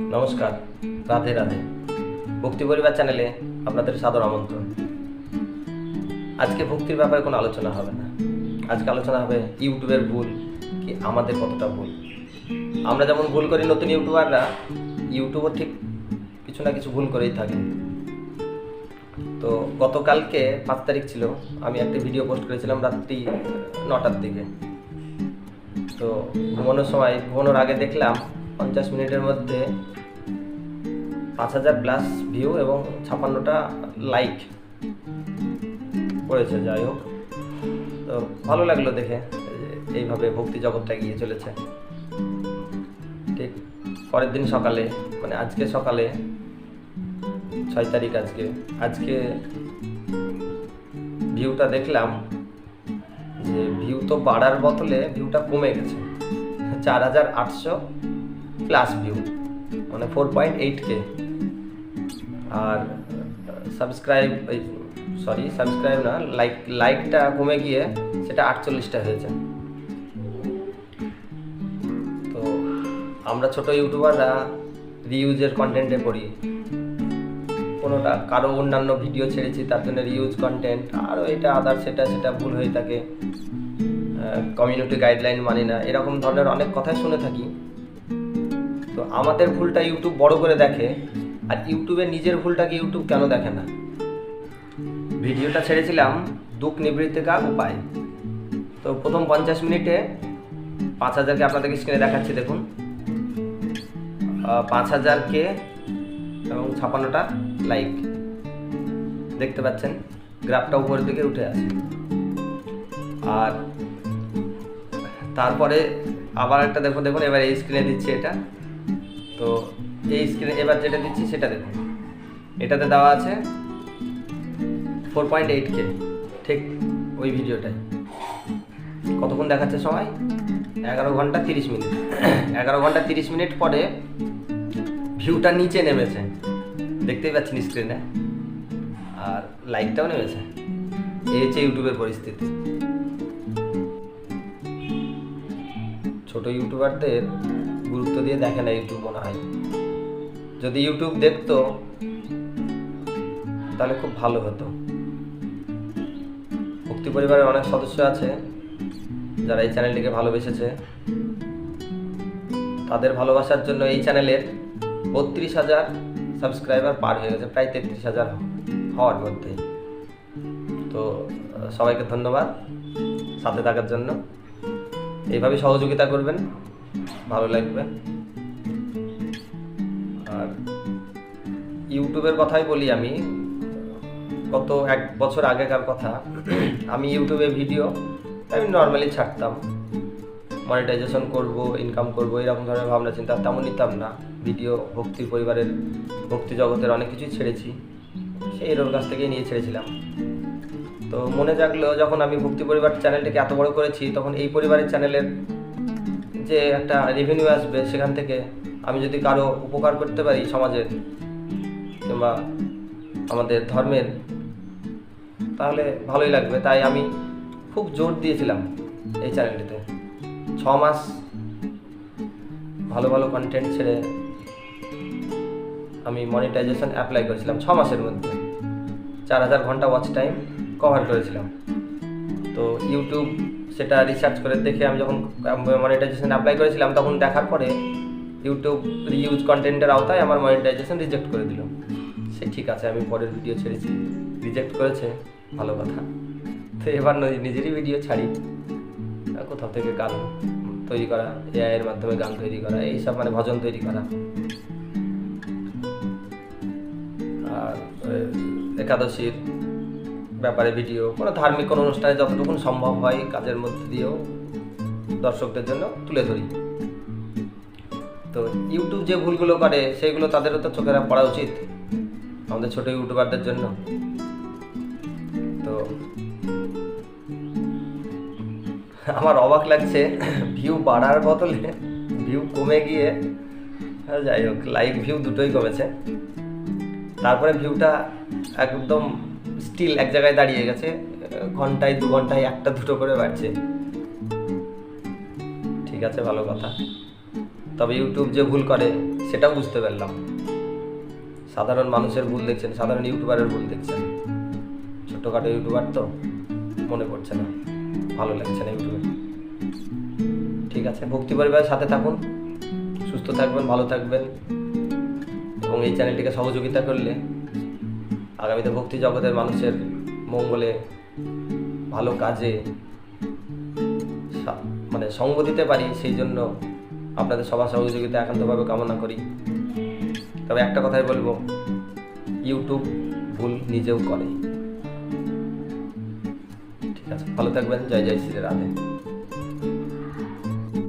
নমস্কার, রাধে রাধে। ভক্তি পরিবার চ্যানেলে আপনাদের সাদর আমন্ত্রণ। আজকে ভক্তির ব্যাপারে কোনো আলোচনা হবে না। আজকে আলোচনা হবে ইউটিউবের ভুল কি আমাদের কতটা ভুল। আমরা যেমন ভুল করি, নতুন ইউটিউবাররা ইউটিউবও ঠিক কিছু না কিছু ভুল করেই থাকে। তো গতকালকে 5 তারিখ ছিল, আমি একটা ভিডিও পোস্ট করেছিলাম রাত্রি 9টার দিকে। তো ঘুমানোর আগে দেখলাম 50 মিনিটের মধ্যে 5000 প্লাস ভিউ এবং 56টা লাইক পড়েছে। যাই হোক, তো ভালো লাগলো দেখে এইভাবে ভক্তি জগৎটা এগিয়ে চলেছে। ঠিক পরের দিন সকালে, মানে আজকে সকালে 6 তারিখ, আজকে ভিউটা দেখলাম যে ভিউ তো বাড়ার বদলে ভিউটা কমে গেছে। 4800 প্লাস ভিউ, মানে 4.8K। আর সাবস্ক্রাইব না, লাইকটা কমে গিয়ে সেটা 48টা হয়েছে। তো আমরা ছোট ইউটিউবাররা রিউজের কন্টেন্টে পড়ি, কোনোটা কারো অন্যান্য ভিডিও ছেড়েছি তার জন্য রিউজ কন্টেন্ট, আরও এটা আদার সেটা ভুল হয়ে থাকে, কমিউনিটি গাইডলাইন মানি না, এরকম ধরনের অনেক কথাই শুনে থাকি। তো আমাদের ভুলটা ইউটিউব বড় করে দেখে, আর ইউটিউবের নিজের ভুলটাকে ইউটিউব কেন দেখে না? ভিডিওটা ছেড়েছিলাম দুঃখ নিবৃত্তি কা উপায়। তো প্রথম 50 মিনিটে 5000কে আপনাদেরকে স্ক্রিনে দেখাচ্ছি, দেখুন 5000K এবং 56টা লাইক দেখতে পাচ্ছেন। গ্রাফটা উপরের দিকে উঠে আছে। আর তারপরে আবার একটা দেখুন, এবার এই স্ক্রিনে দিচ্ছি এটা। তো এই স্ক্রিনে এবার যেটা দিচ্ছি সেটা দেখুন, এটাতে দেওয়া আছে 4.8K, ঠিক ওই ভিডিওটাই। কতক্ষণ দেখাচ্ছে সময়? 11 ঘন্টা 30 মিনিট। 11 ঘন্টা 30 মিনিট পরে ভিউটা নিচে নেমেছে, দেখতেই পাচ্ছেন স্ক্রিনে, আর লাইকটাও নেমেছে। এই হচ্ছে ইউটিউবের পরিস্থিতি। ছোট ইউটিউবারদের গুরুত্ব দিয়ে দেখে না ইউটিউব, মনে হয়। যদি ইউটিউব দেখতো তাহলে খুব ভালো হতো। ভক্তি পরিবারের অনেক সদস্য আছে যারা এই চ্যানেলটিকে ভালোবেসেছে। তাদের ভালোবাসার জন্য এই চ্যানেলের 32,000 সাবস্ক্রাইবার পার হয়ে গেছে, প্রায় 33,000 হওয়ার মধ্যে। তো সবাইকে ধন্যবাদ সাথে থাকার জন্য। এইভাবে সহযোগিতা করবেন, ভালো লাগবে। আর ইউটিউবের কথাই বলি, আমি গত 1 বছর আগেকার কথা। আমি ইউটিউবে ভিডিও আমি নর্মালি ছাড়তাম, মনিটাইজেশন করব, ইনকাম করব, এরকম ধরনের ভাবনা চিন্তা তেমন নিতাম না। ভিডিও ভক্তি পরিবারের, ভক্তি জগতের অনেক কিছুই ছেড়েছি, সেই এরোর কাছ থেকেই নিয়ে ছেড়েছিলাম। তো মনে জাগলো যখন আমি ভক্তি পরিবার চ্যানেলটিকে এত বড় করেছি, তখন এই পরিবারের চ্যানেলের যে একটা রেভিনিউ আসবে, সেখান থেকে আমি যদি কারো উপকার করতে পারি সমাজের কিংবা আমাদের ধর্মের, তাহলে ভালোই লাগবে। তাই আমি খুব জোর দিয়েছিলাম এই চ্যানেলটিতে। 6 মাস ভালো ভালো কন্টেন্ট ছেড়ে আমি মনিটাইজেশন অ্যাপ্লাই করেছিলাম। 6 মাসের মধ্যে 4000 ঘন্টা ওয়াচ টাইম কভার করেছিলাম। তো ইউটিউব সেটা রিসার্চ করে দেখে, আমি যখন মনিটাইজেশন অ্যাপ্লাই করেছিলাম, তখন দেখার পরে ইউটিউব রিউজ কন্টেন্টের আওতায় আমার মনিটাইজেশন রিজেক্ট করে দিল। সে ঠিক আছে, আমি পরের ভিডিও ছেড়েছি, রিজেক্ট করেছে, ভালো কথা। তো এবার নিজেরই ভিডিও ছাড়ি, কোথাও থেকে গান তৈরি করা, এআই এর মাধ্যমে গান তৈরি করা, এইসব মানে ভজন তৈরি করা। আর একাদশীর ব্যাপারে ভিডিও, কোনো ধার্মিক কোনো অনুষ্ঠানে যতটুকু সম্ভব হয় কাজের মধ্যে দিয়েও দর্শকদের জন্য তুলে ধরি। তো ইউটিউব যে ভুলগুলো করে সেইগুলো তাদেরও তো চোখে পড়া উচিত, আমাদের ছোট ইউটিউবারদের জন্য। তো আমার অবাক লাগছে, ভিউ বাড়ার বদলে ভিউ কমে গিয়ে, যাই হোক, লাইক ভিউ দুটোই কমেছে। তারপরে ভিউটা একদম স্টিল এক জায়গায় দাঁড়িয়ে গেছে, ঘন্টায় 2 ঘন্টায় 1-2 করে বাড়ছে। ঠিক আছে, ভালো কথা। তবে ইউটিউব যে ভুল করে সেটাও বুঝতে পারলাম। সাধারণ মানুষের ভুল দেখছেন, সাধারণ ইউটিউবারের ভুল দেখছেন। ছোট্টখাটো ইউটিউবার তো মনে পড়ছে না, ভালো লাগছে না ইউটিউবে। ঠিক আছে, ভক্তি পরিবারের সাথে থাকুন, সুস্থ থাকবেন, ভালো থাকবেন, এবং এই চ্যানেলটিকে সহযোগিতা করলে আগামীতে ভক্তি জগতের মানুষের মঙ্গলে, ভালো কাজে মানে সঙ্গ দিতে পারি, সেই জন্য আপনাদের সবার সহযোগিতা একান্তভাবে কামনা করি। তবে একটা কথাই বলবো, ইউটিউব ভুল নিজেও করে। ঠিক আছে, ভালো থাকবেন। জয় জয় শ্রী রাধে।